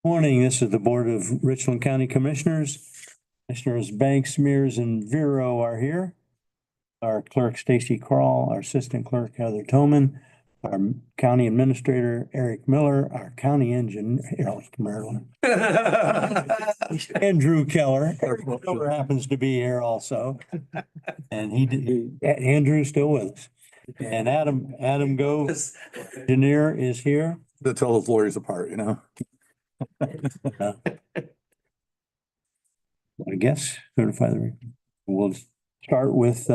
Morning, this is the Board of Richland County Commissioners. Commissioners Banks, Mears, and Vero are here. Our clerk, Stacy Crawl, our assistant clerk, Heather Toman, our county administrator, Eric Miller, our county engineer, Maryland, Andrew Keller. Eric Miller happens to be here also. And Andrew's still with us. And Adam Gove, engineer, is here. To tell those lawyers apart, you know? I guess we'll start with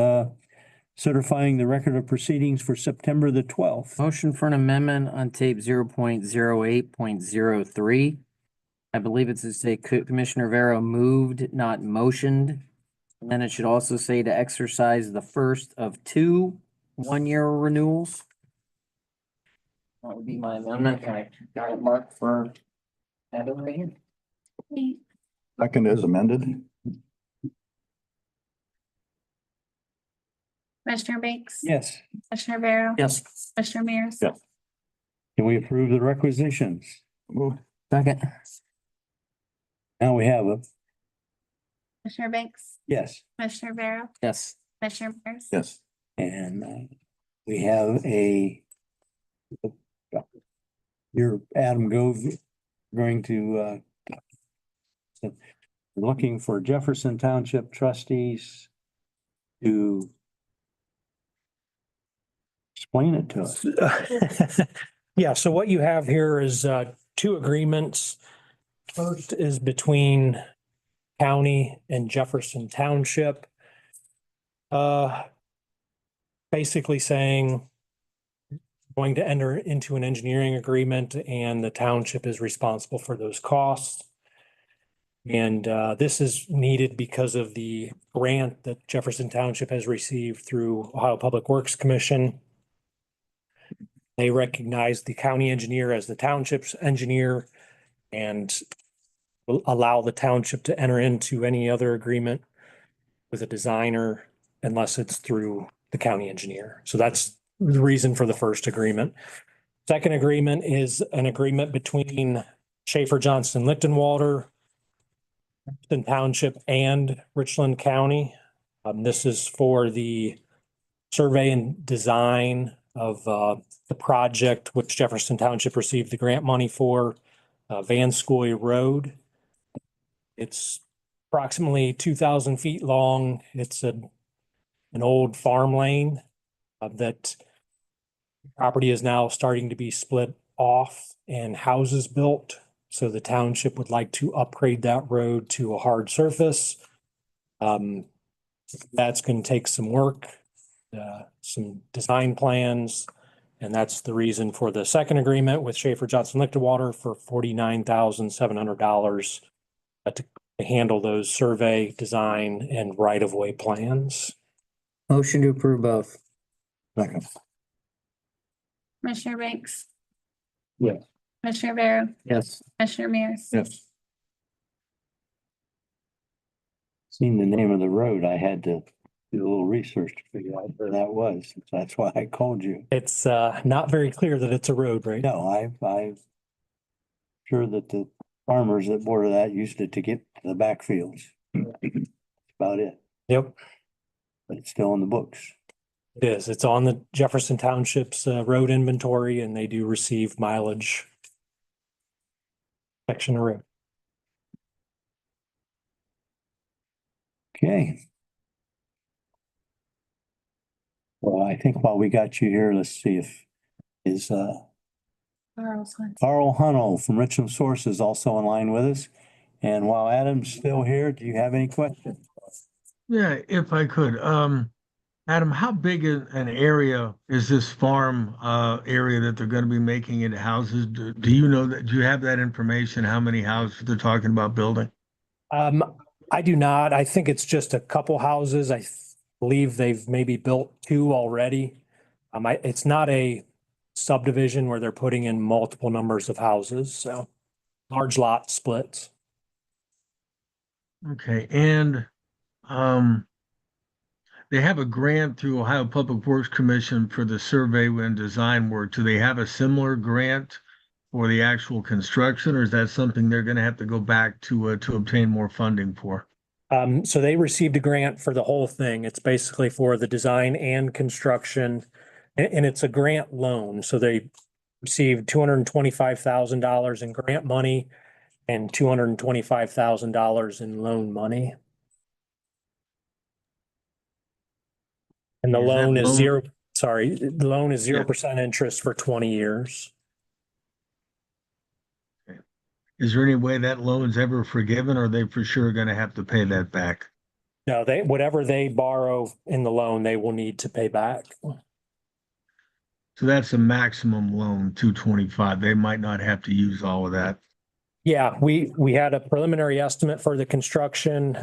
certifying the record of proceedings for September the 12th. Motion for an amendment on tape 0.08.03. I believe it's to say Commissioner Vero moved, not motioned. And then it should also say to exercise the first of 2 one-year renewals. That would be my amendment. I got it marked for Adam right here. Second is amended. Commissioner Banks? Yes. Commissioner Vero? Yes. Commissioner Mears? Yes. Can we approve the requisitions? Moved. Second. Now we have Commissioner Banks? yes. Commissioner Vero? Yes. Commissioner Mears? Yes. And we have your Adam Gove going to looking for Jefferson Township trustees to explain it to us. Yeah, so what you have here is 2 agreements. First is between county and Jefferson Township. Basically saying going to enter into an engineering agreement and the township is responsible for those costs. And this is needed because of the grant that Jefferson Township has received through Ohio Public Works Commission. They recognize the county engineer as the township's engineer and will allow the township to enter into any other agreement with a designer unless it's through the county engineer. So that's the reason for the first agreement. Second agreement is an agreement between Schaefer Johnston Lichtenwalder, Richland Township, and Richland County. This is for the survey and design of the project which Jefferson Township received the grant money for, Vanscoy Road. It's approximately 2,000 feet long. It's an old farm lane that property is now starting to be split off and houses built. So the township would like to upgrade that road to a hard surface. That's going to take some work, some design plans. And that's the reason for the second agreement with Schaefer Johnston Lichtenwalder for $49,700 to handle those survey, design, and right-of-way plans. Motion to approve both. Second. Commissioner Banks? Yes. Commissioner Vero? Yes. Commissioner Mears? Yes. Seeing the name of the road, I had to do a little research to figure out where that was. That's why I called you. It's not very clear that it's a road, right? No, I'm sure that the farmers that border that used it to get to the backfields. That's about it, Yep, but it's still in the books. it is. It's on the Jefferson Township's road inventory, and they do receive mileage section of road. Okay. Well, I think while we got you here, let's see if Carlson. Carl Hunnell from Richland Source is also in line with us. And while Adam's still here, do you have any questions? Yeah, if I could, Adam, how big an area is this farm area that they're going to be making into houses? Do you know that? Do you have that information? How many houses they're talking about building? I do not. I think it's just a couple houses. I believe they've maybe built 2 already. It's not a subdivision where they're putting in multiple numbers of houses, so large lot splits. Okay, and they have a grant through Ohio Public Works Commission for the survey and design work. Do they have a similar grant for the actual construction, or is that something they're gonna have to go back to obtain more funding for? So they received a grant for the whole thing. It's basically for the design and construction. And it's a grant loan, so they received $225,000 in grant money and $225,000 in loan money. And the Is that loan is loan- the loan is Yeah. 0% interest for 20 years. Is there any way that loan's ever forgiven, or are they for sure gonna have to pay that back? No, whatever they borrow in the loan, they will need to pay back. So that's a maximum loan, 225. They might not have to use all of that. Yeah, we had a preliminary estimate for the construction.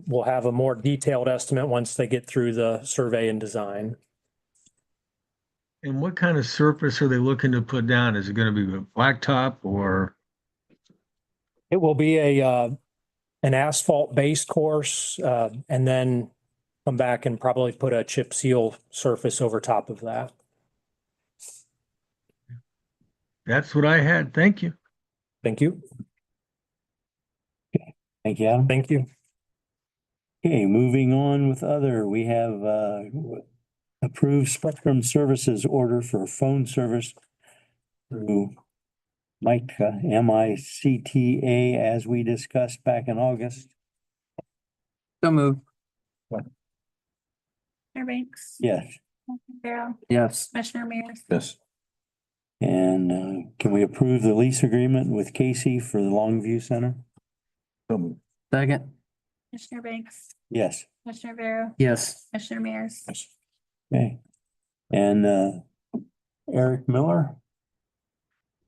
We'll have a more detailed estimate once they get through the survey and design. And what kind of surface are they looking to put down? Is it gonna be a blacktop or? It will be an asphalt base course, and then come back and probably put a chip seal surface over top of that. That's what I had. Thank you. Thank you. Thank you, Adam. Thank you. Okay, moving on with other, we have approved Spectrum Services order for phone service through MICTA, MICTA, as we discussed back in August. So moved. Commissioner Banks? Yes, Commissioner Darrow? Yes. Commissioner Mears? Yes. and can we approve the lease agreement with Casey for the Longview Center? Second. Commissioner Banks? Yes, Commissioner Darrow? Yes. Commissioner Mears? okay. And Eric Miller?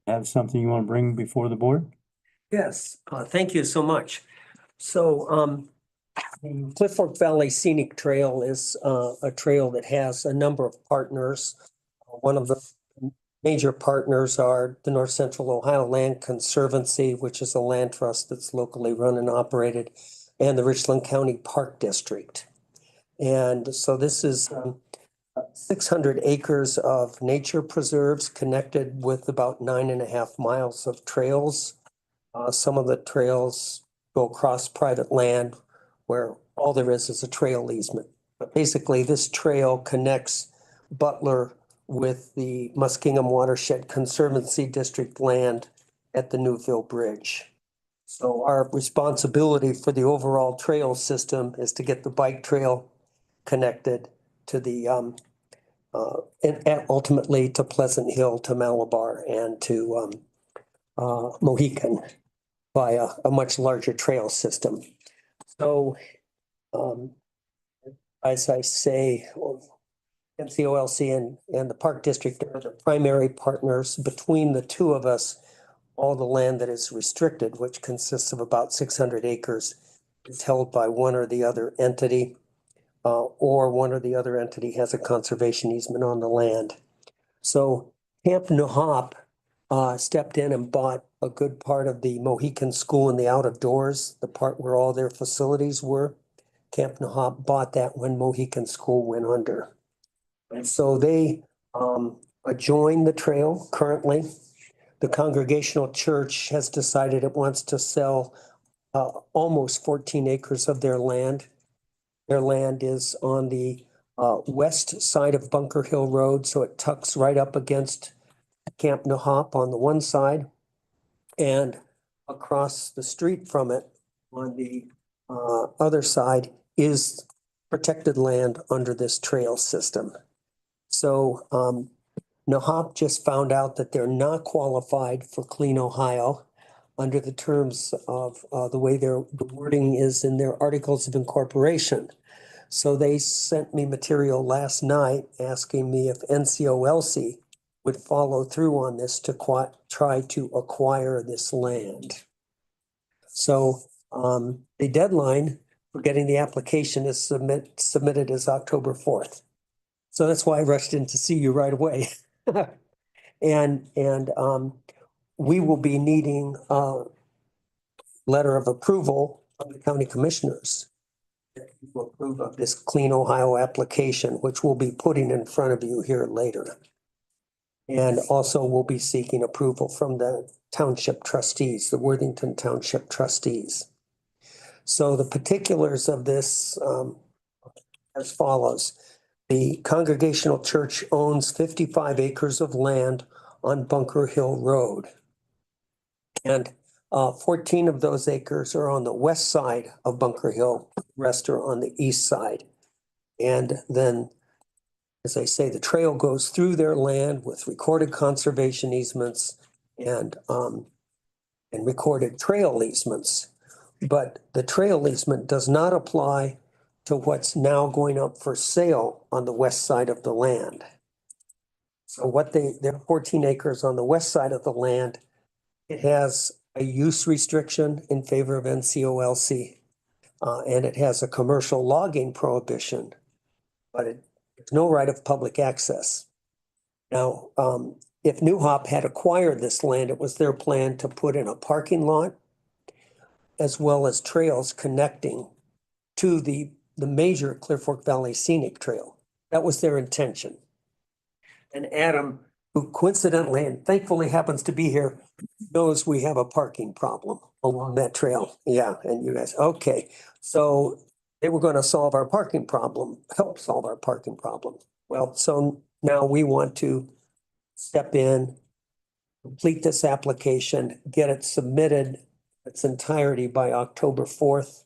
Have something you want to bring before the board? Yes, thank you so much. So, the Cliff Fork Valley Scenic Trail is a trail that has a number of partners. One of the major partners are the North Central Ohio Land Conservancy, which is a land trust that's locally run and operated, and the Richland County Park District. And so this is 600 acres of nature preserves connected with about 9.5 miles of trails. Some of the trails go across private land where all there is a trail easement. But basically, this trail connects Butler with the Muskingum Watershed Conservancy District land at the Newville Bridge. So our responsibility for the overall trail system is to get the bike trail connected to the and ultimately to Pleasant Hill, to Malabar, and to Mohican via a much larger trail system. So, as I say, NCOLC and the Park District are the primary partners. Between the two of us, all the land that is restricted, which consists of about 600 acres, is held by one or the other entity, or one or the other entity has a conservation easement on the land. So Camp Nahop stepped in and bought a good part of the Mohican School in the out of doors, the part where all their facilities were. Camp Nahop bought that when Mohican School went under. And so they adjoin the trail currently. The Congregational Church has decided it wants to sell almost 14 acres of their land. Their land is on the west side of Bunker Hill Road, so it tucks right up against Camp Nahop on the one side. And across the street from it on the other side is protected land under this trail system. So Nahop just found out that they're not qualified for Clean Ohio under the terms of the way the wording is in their articles of incorporation. So they sent me material last night asking me if NCOLC would follow through on this to try to acquire this land. So the deadline for getting the application is submitted as October 4th. So that's why I rushed in to see you right away. And we will be needing a letter of approval of the county commissioners to approve of this Clean Ohio application, which we'll be putting in front of you here later. And also we'll be seeking approval from the township trustees, the Worthington Township trustees. So the particulars of this as follows. The Congregational Church owns 55 acres of land on Bunker Hill Road. And 14 of those acres are on the west side of Bunker Hill, the rest are on the east side. And then, as I say, the trail goes through their land with recorded conservation easements and recorded trail easements. But the trail easement does not apply to what's now going up for sale on the west side of the land. So there are 14 acres on the west side of the land. It has a use restriction in favor of NCOLC. And it has a commercial logging prohibition, but there's no right of public access. Now, if New Hop had acquired this land, it was their plan to put in a parking lot as well as trails connecting to the major Clear Fork Valley Scenic Trail. That was their intention. And Adam, who coincidentally and thankfully happens to be here, knows we have a parking problem along that trail. Yeah, and you guys, okay. So they were going to solve our parking problem, help solve our parking problem. Well, so now we want to step in, complete this application, get it submitted its entirety by October 4th.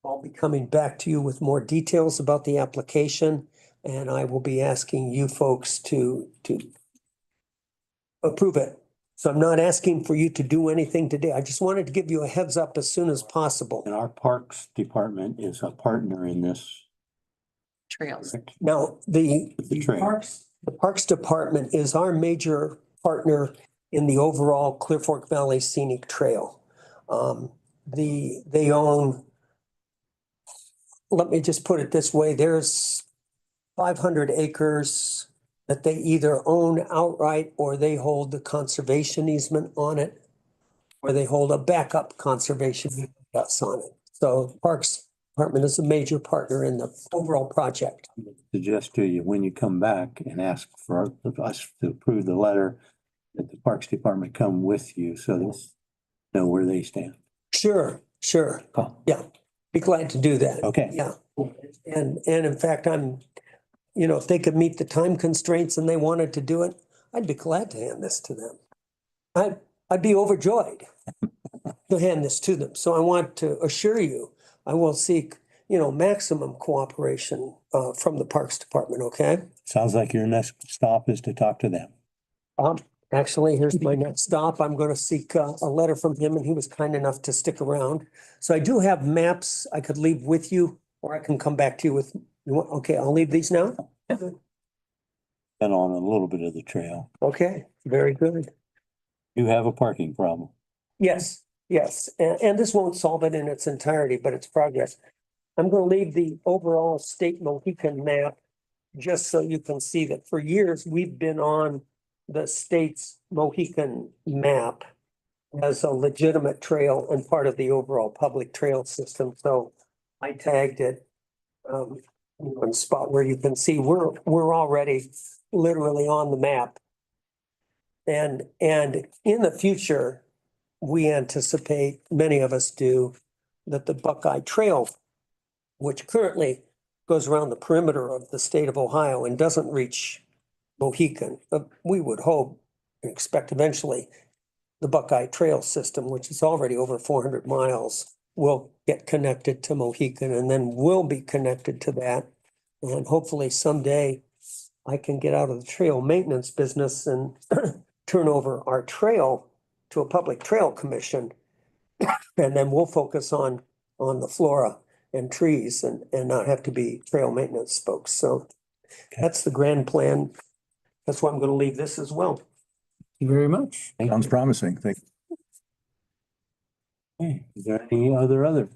I'll be coming back to you with more details about the application, and I will be asking you folks to approve it. So I'm not asking for you to do anything today. I just wanted to give you a heads up as soon as possible. And our Parks Department is a partner in this. Trails. correct? Now, The trail. the Parks Department is our major partner in the overall Clear Fork Valley Scenic Trail. They own, let me just put it this way, there's 500 acres that they either own outright or they hold the conservation easement on it, or they hold a backup conservation easement on it. So Parks Department is a major partner in the overall project. Suggest to you, when you come back and ask for us to approve the letter, that the Parks Department come with you so they know where they stand. Sure. Oh, Yeah, be glad to do that. okay. Yeah, and in fact, if they could meet the time constraints and they wanted to do it, I'd be glad to hand this to them. I'd be overjoyed to hand this to them. So I want to assure you, I will seek, maximum cooperation from the Parks Department, okay? Sounds like your next stop is to talk to them. Actually, here's my next stop. I'm going to seek a letter from him, and he was kind enough to stick around. So I do have maps I could leave with you, or I can come back to you with, okay, I'll leave these now? Been on a little bit of the trail. Okay, very good. You have a parking problem. Yes, and this won't solve it in its entirety, but it's progress. I'm going to leave the overall state Mohican map just so you can see that for years we've been on the state's Mohican map as a legitimate trail and part of the overall public trail system. So I tagged it one spot where you can see we're already literally on the map. And in the future, we anticipate, many of us do, that the Buckeye Trail, which currently goes around the perimeter of the state of Ohio and doesn't reach Mohican, we would hope and expect eventually the Buckeye Trail system, which is already over 400 miles, will get connected to Mohican and then will be connected to that. And hopefully someday I can get out of the trail maintenance business and turn over our trail to a public trail commission. And then we'll focus on the flora and trees and not have to be trail maintenance folks. So that's the grand plan. That's why I'm going to leave this as well. Thank you very much. Sounds promising. Thank you. Okay. Is there any other?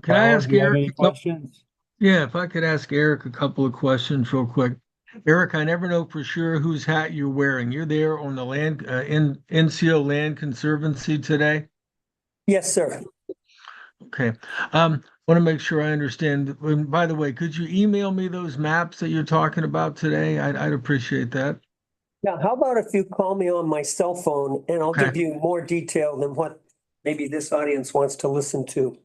Can I ask Do you have any Eric? questions? Yeah, if I could ask Eric a couple of questions real quick. Eric, I never know for sure whose hat you're wearing. You're there on the land, in NCO Land Conservancy today? Yes, sir. Okay. Want to make sure I understand. And by the way, could you email me those maps that you're talking about today? I'd appreciate that. Now, how about if you call me on my cell phone and I'll Okay. give you more detail than what maybe this audience wants to listen to?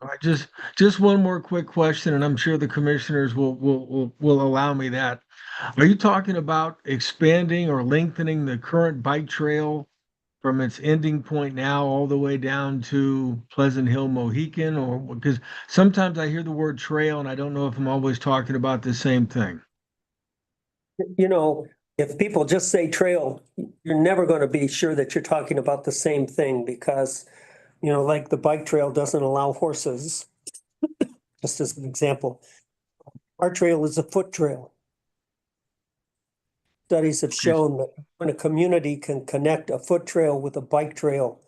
All right, just one more quick question, and I'm sure the commissioners will allow me that. Are you talking about expanding or lengthening the current bike trail from its ending point now all the way down to Pleasant Hill Mohican? Or because sometimes I hear the word trail and I don't know if I'm always talking about the same thing. You know, if people just say trail, you're never going to be sure that you're talking about the same thing because, you know, like the bike trail doesn't allow horses, just as an example. Our trail is a foot trail. Studies have shown that when a community can connect a foot trail with a bike trail,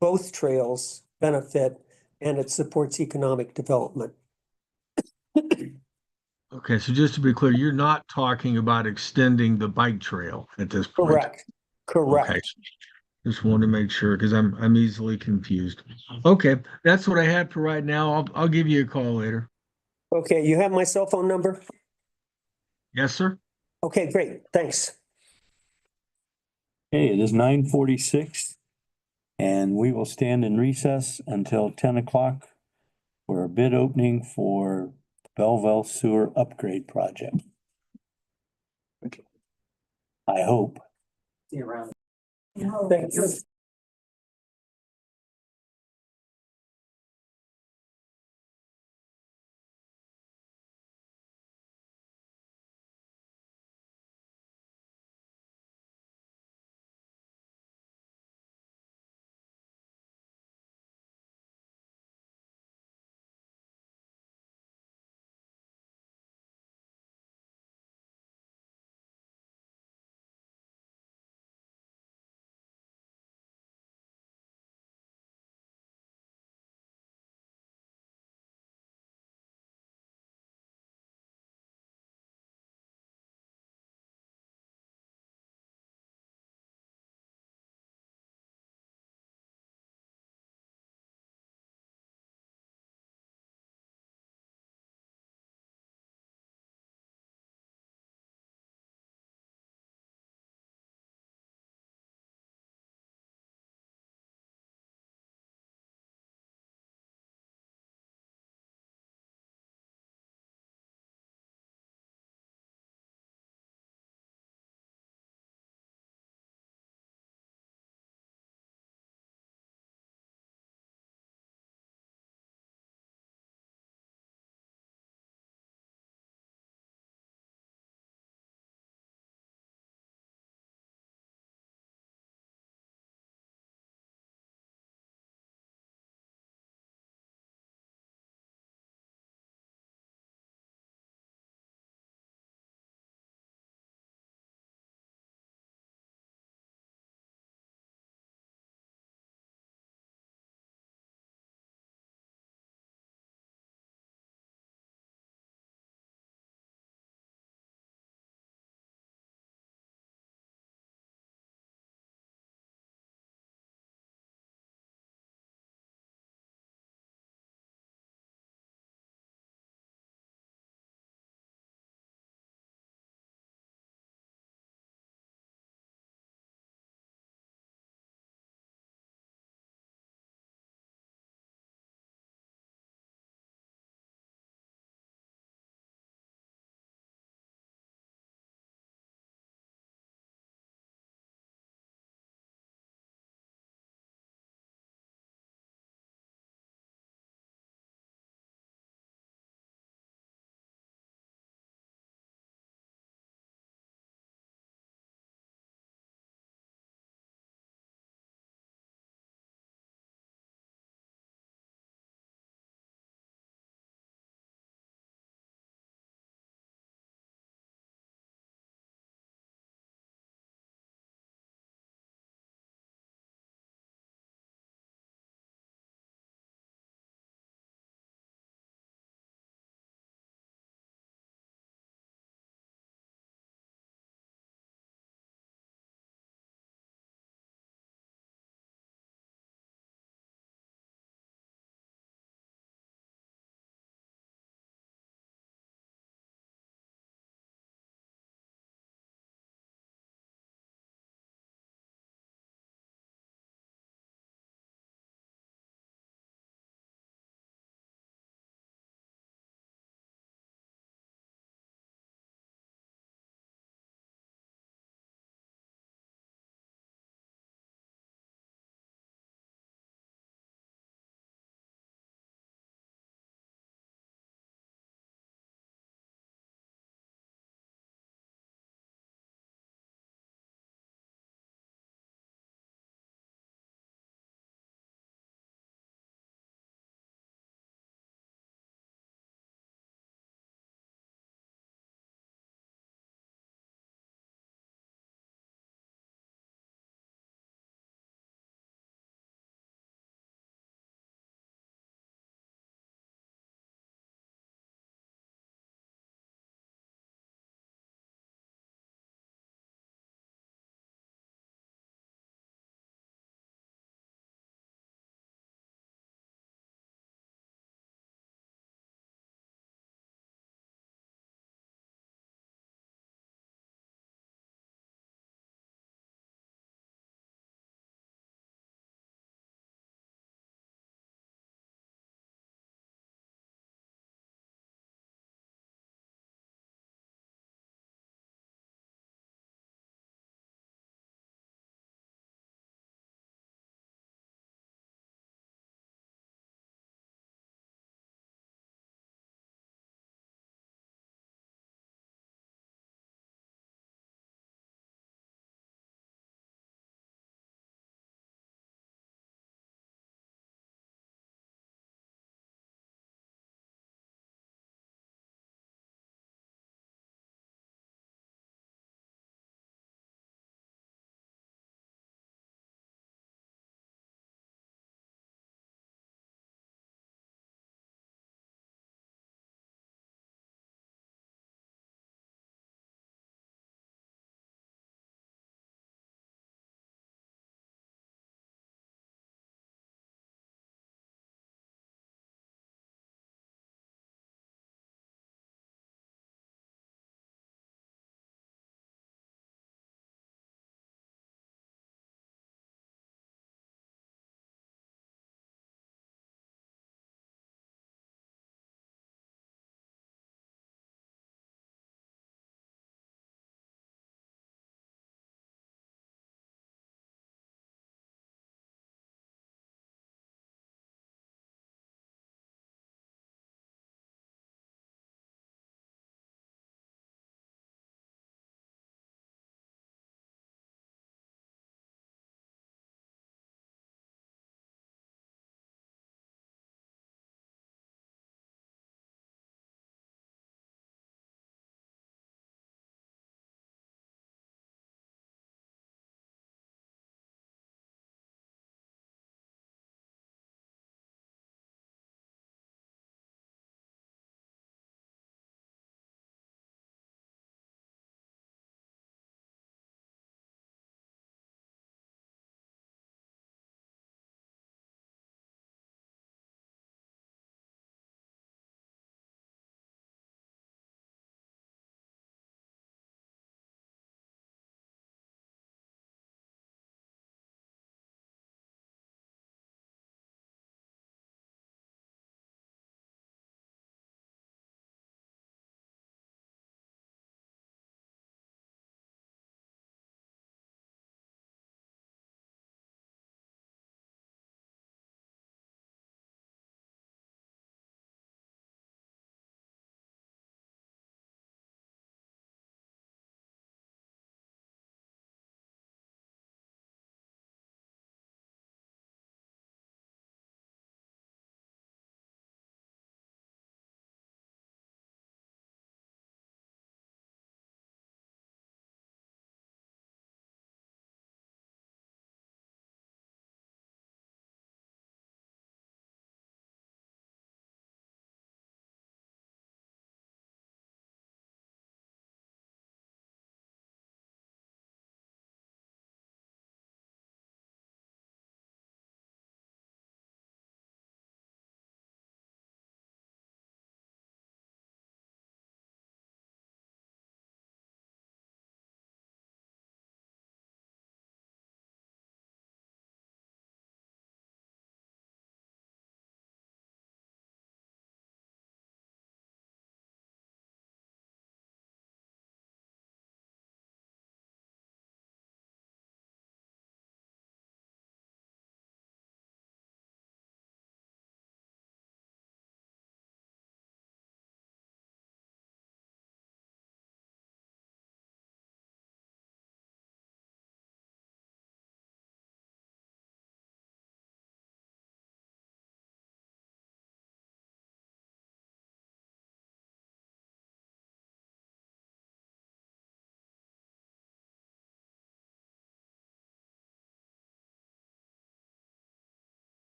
both trails benefit and it supports economic development. Okay, so just to be clear, you're not talking about extending the bike trail at this point. Correct, Okay, correct. just wanted to make sure because I'm easily confused. Okay, that's what I had for right now. I'll give you a call later. Okay, you have my cell phone number? Yes, sir. Okay, great, thanks. Okay, it is 9:46, and we will stand in recess until 10 o'clock for a bid opening for Belleville Sewer Upgrade Project. I hope. See you around. Thanks.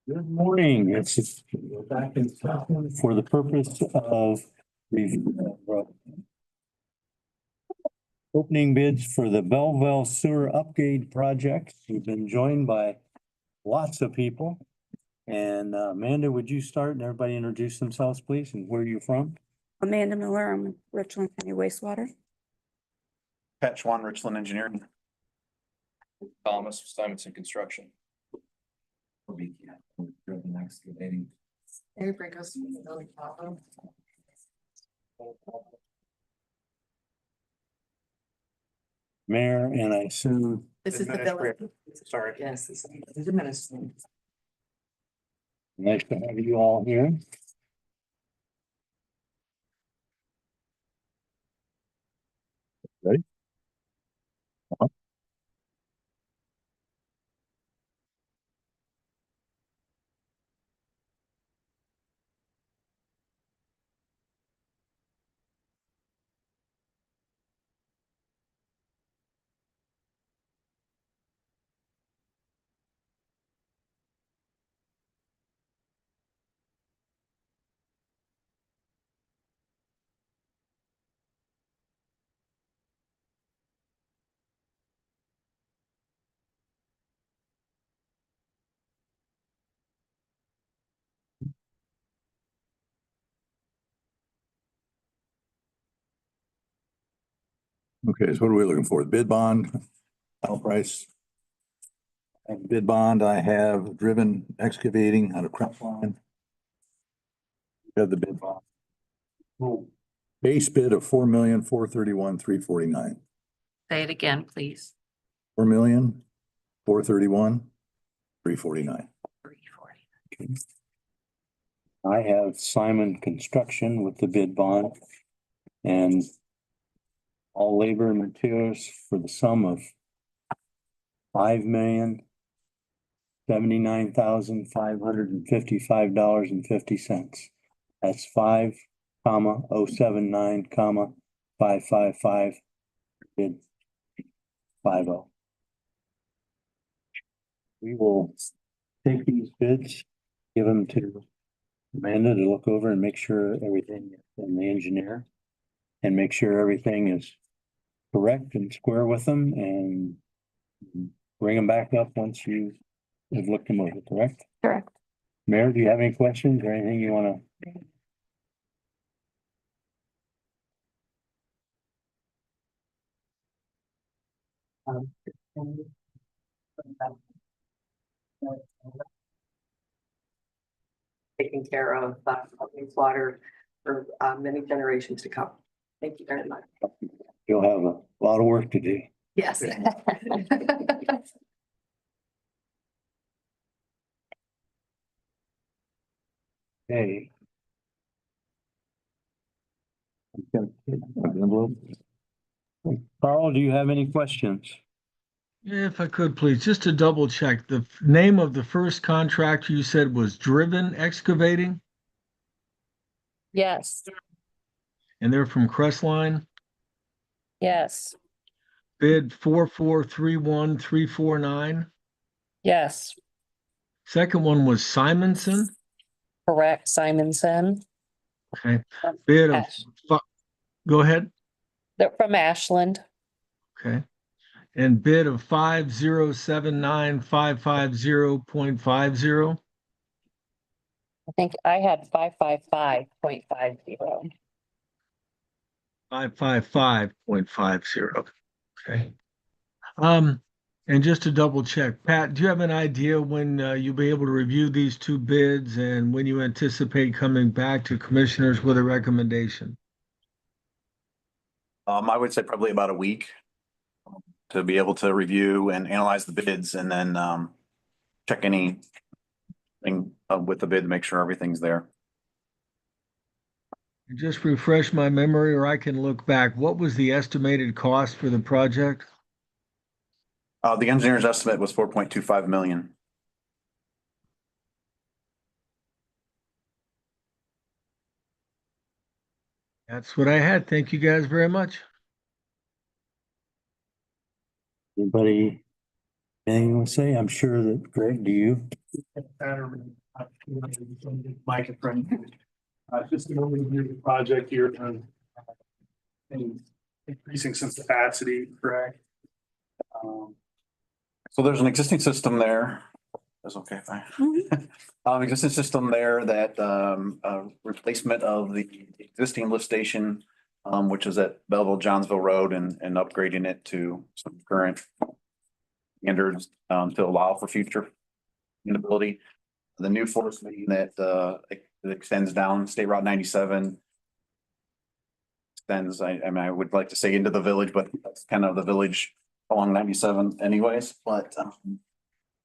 Good morning. It's back in session for the purpose of opening bids for the Belleville Sewer Upgrade Project. We've been joined by lots of people. And Amanda, would you start and everybody introduce themselves, please, and where you're from? Amanda Miller, I'm with Richland County Wastewater. Pat Schwan, Richland Engineering. Thomas, Simonson Construction. Mayor, and I assume This is the bill. Sorry. Yes, this is the minister. nice to have you all here. Ready? Okay, so what are we looking for? Bid bond, final price? And bid bond, I have Driven Excavating out of Crestline. Have the bid bond. Base bid of 4,431,349. Say it again, please. 4,431,349. 340. I have Simon Construction with the bid bond and all labor and materials for the sum of $5,079,555.50. That's 5,079,555 bid 50. We will take these bids, give them to Amanda to look over and make sure everything, and the engineer, and make sure everything is correct and square with them, and bring them back up once you have looked them over, correct? Correct. Mayor, do you have any questions or anything you want to? Taking care of water for many generations to come. Thank you very much. You'll have a lot of work to do. Yes. Hey. Carl, do you have any questions? If I could, please, just to double check, the name of the first contractor you said was Driven Excavating, Yes, and they're from Crestline. yes, Bid 4,431,349. yes, Second one was Simonson. correct, Simonson. Okay. Bid of, Ash- go ahead. They're from Ashland. Okay. And bid of 5,079,550.50. I think I had 555.50. 555.50. Okay. And just to double check, Pat, do you have an idea when you'll be able to review these two bids and when you anticipate coming back to commissioners with a recommendation? I would say probably about a week to be able to review and analyze the bids and then check anything with the bid to make sure everything's there. Just refresh my memory, or I can look back. What was the estimated cost for the project? The engineer's estimate was 4.25 million. That's what I had. Thank you guys very much. Anybody Anything you want to say? I'm sure that, Greg, do you? Mike and friend. Just to overview the project here, and increasing since capacity, correct? So there's an existing system there. That's okay, fine. Existing system there that, replacement of the existing lift station, which is at Belleville, Johnsville Road and upgrading it to some current standards, to allow for future ability. The new force main that, it extends down State Route 97. Extends, I mean, I would like to say into the village, but that's kind of the village along 97 anyways, but,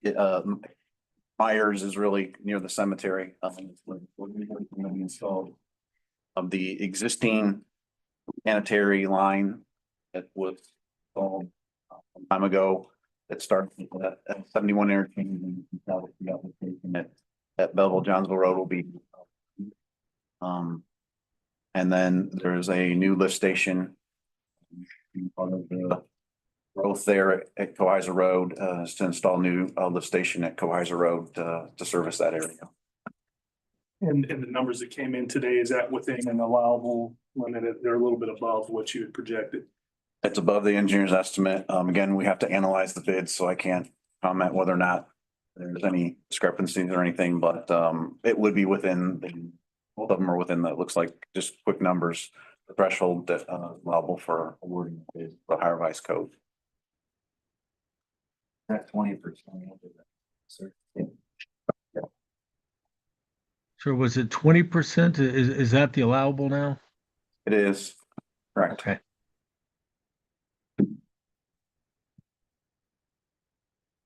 it, Myers is really near the cemetery. Installed of the existing sanitary line that was installed some time ago that started at 71 interchange and at Belleville, Johnsville Road will be. And then there's a new lift station. Part of the growth there at Cohisa Road, is to install new lift station at Cohisa Road, to service that area. And the numbers that came in today, is that within an allowable limit? They're a little bit above what you had projected. It's above the engineer's estimate. Again, we have to analyze the bids, so I can't comment whether or not there's any discrepancies or anything, but it would be within both of them are within that. Looks like just quick numbers, the threshold that allowable for awarding is the higher vice code. That 20%. So was it 20%? Is that the allowable now? It is correct. Okay.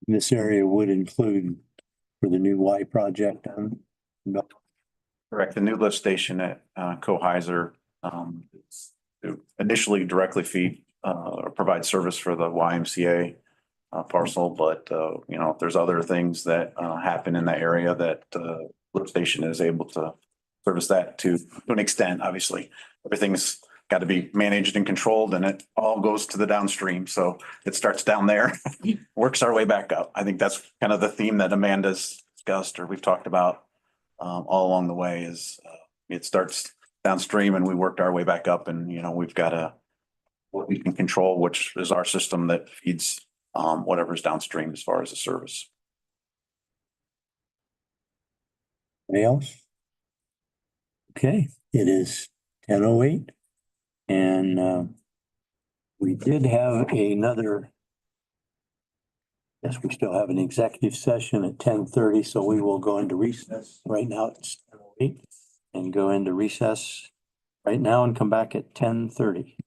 This area would include for the new Y project on. Correct. The new lift station at Cohisa, to initially directly feed or provide service for the YMCA parcel, but you know, if there's other things that happen in that area that lift station is able to service that to an extent. Obviously, everything's got to be managed and controlled, and it all goes to the downstream. So it starts down there, works our way back up. I think that's kind of the theme that Amanda's discussed or we've talked about all along the way is it starts downstream and we worked our way back up, and you know, we've got what we can control, which is our system that feeds whatever's downstream as far as the service. Anybody else? Okay, it is 10:08. And we did have another. Yes, we still have an executive session at 10:30, so we will go into recess. Right now it's 10:08 and go into recess right now and come back at 10:30.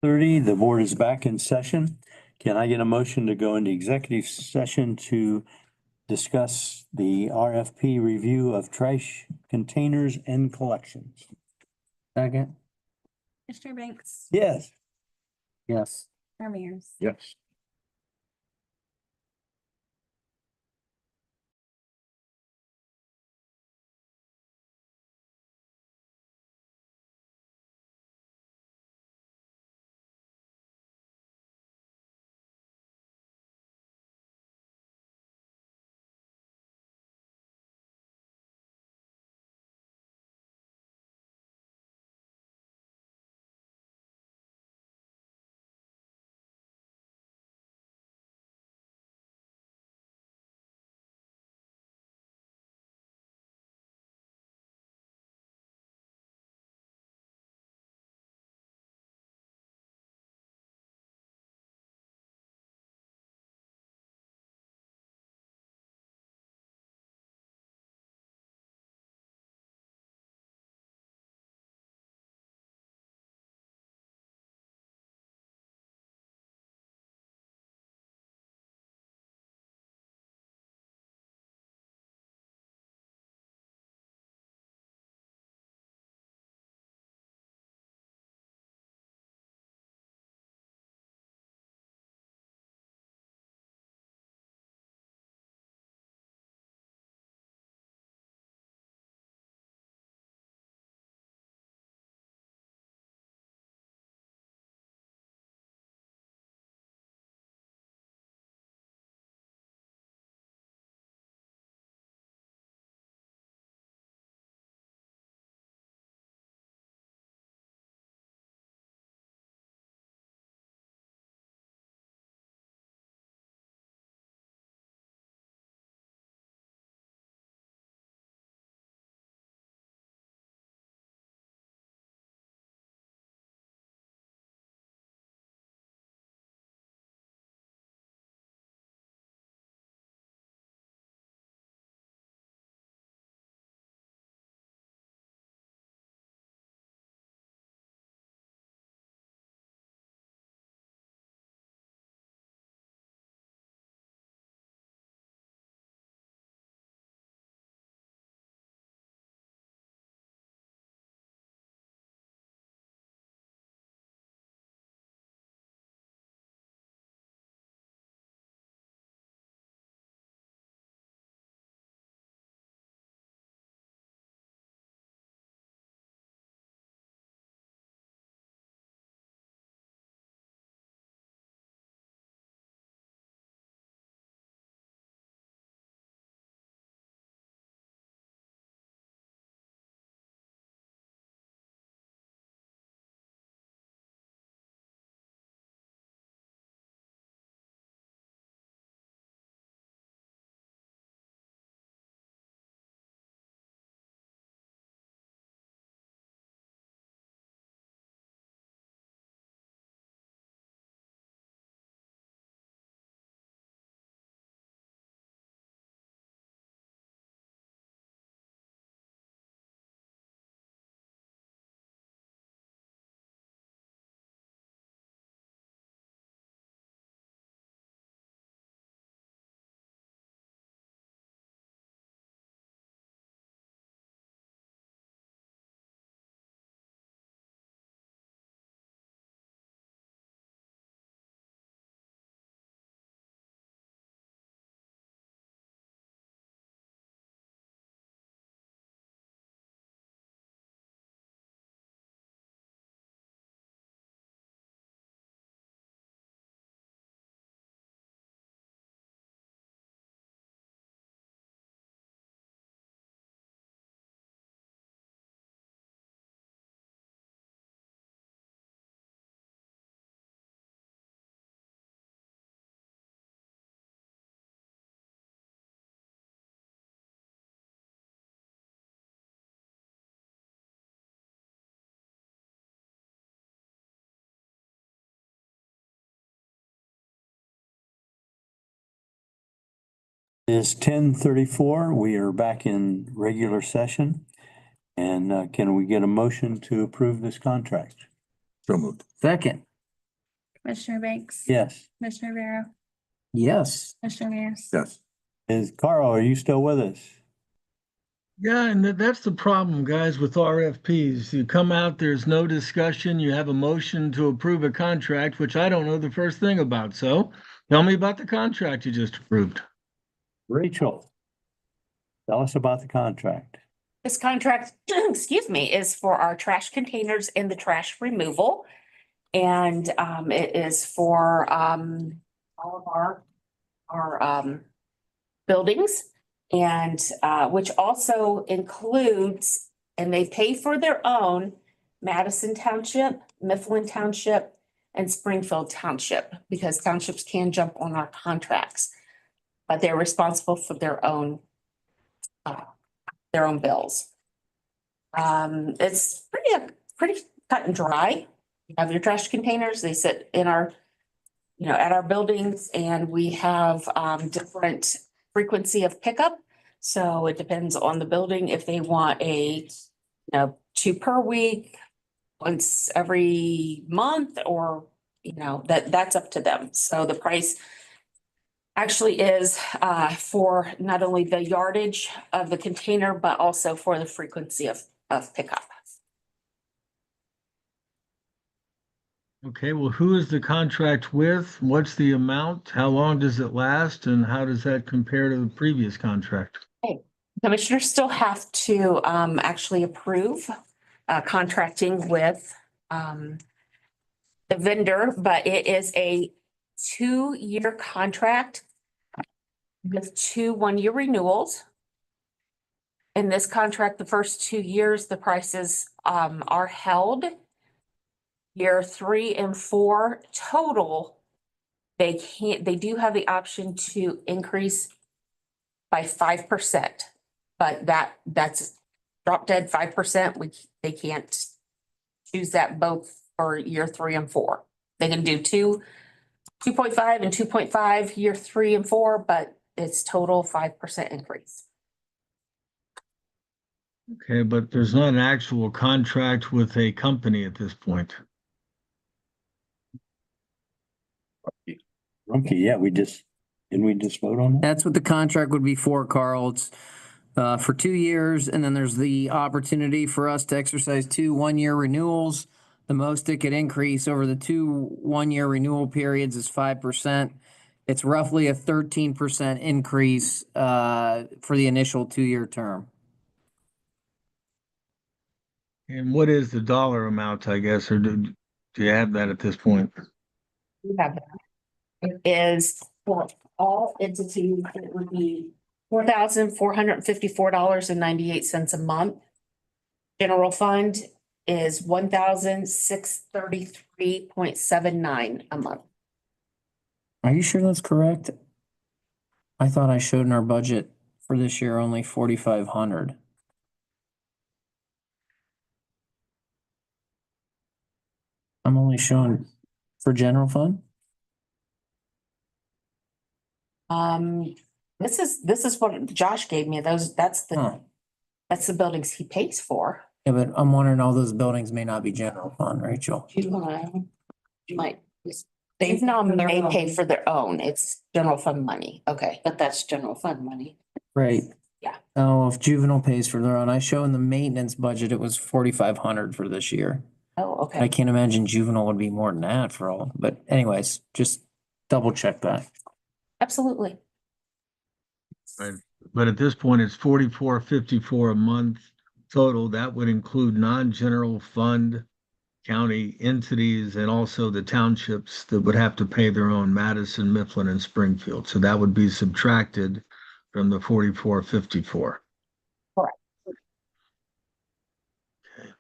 10:30. The board is back in session. Can I get a motion to go into executive session to discuss the RFP review of trash containers and collections? Second. Commissioner Banks, Yes. Yes. Commissioner Mears. Yes. It's 10:34. We are back in regular session. And can we get a motion to approve this contract? So moved. Second. Commissioner Banks? Yes. Commissioner Vero? Yes. Commissioner Mears? Yes. Is Carl, are you still with us? Yeah, and that's the problem, guys, with RFPs. You come out, there's no discussion, you have a motion to approve a contract, which I don't know the first thing about. So tell me about the contract you just approved. Rachel, tell us about the contract. This contract, excuse me, is for our trash containers and the trash removal. And it is for all of our buildings, and which also includes, and they pay for their own, Madison Township, Mifflin Township, and Springfield Township, because townships can jump on our contracts, but they're responsible for their own bills. It's pretty cut and dry. You have your trash containers, they sit in our, at our buildings, and we have different frequency of pickup. So it depends on the building if they want a, 2 per week, once every month, or, that's up to them. So the price actually is for not only the yardage of the container, but also for the frequency of pickup. Okay, well, who is the contract with? What's the amount? How long does it last? And how does that compare to the previous contract? Commissioners still have to actually approve contracting with the vendor, but it is a 2-year contract with 2 1-year renewals. In this contract, the first 2 years, the prices are held. Year 3 and 4 total, they do have the option to increase by 5%, but that's drop dead 5%. They can't choose that both for year 3 and 4. They can do 2.5 and 2.5 year 3 and 4, but it's total 5% increase. Okay, but there's not an actual contract with a company at this point. Okay, yeah, didn't we just vote on that? That's what the contract would be for, Carl. It's for 2 years, and then there's the opportunity for us to exercise 2 1-year renewals. The most it could increase over the 2 1-year renewal periods is 5%. It's roughly a 13% increase for the initial 2-year term. And what is the dollar amount, I guess, or do you have that at this point? We have that. It is for all entities, it would be $4,454.98 a month. General fund is $1,633.79 a month. Are you sure that's correct? I thought I showed in our budget for this year only 4,500. I'm only showing for general fund? This is what Josh gave me. That's the buildings he pays for. Yeah, but I'm wondering, all those buildings may not be general fund, Rachel. You might. They may pay for their own. It's general fund money. Okay. But that's general fund money. Right. Yeah. Oh, if juvenile pays for their own, I show in the maintenance budget, it was 4,500 for this year. Oh, I okay. can't imagine juvenile would be more than that for all, but anyways, just double check that. Absolutely. Right. But at this point, it's $44.54 a month total. That would include non-general fund county entities and also the townships that would have to pay their own, Madison, Mifflin, and Springfield. So that would be subtracted from the $44.54. Correct. Okay.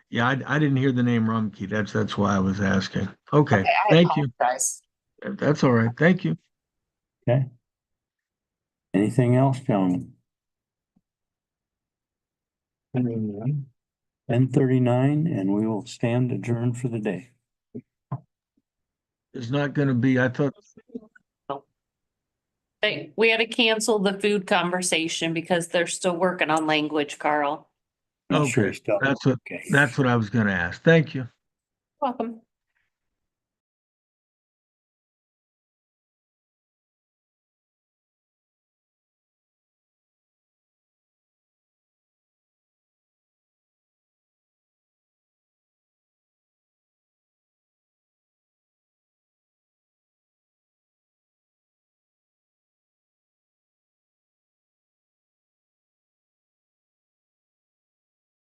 Yeah, I didn't hear the name Rumpke. That's why I was asking. Okay, thank you. Guys. That's all right. Thank you. Okay. Anything else, gentlemen? 10:39, and we will stand adjourned for the day. It's not going to be, I thought. We had to cancel the food conversation because they're still working on language, Carl. Not sure Okay, still. that's Okay. what I was going to ask. Thank you. Welcome.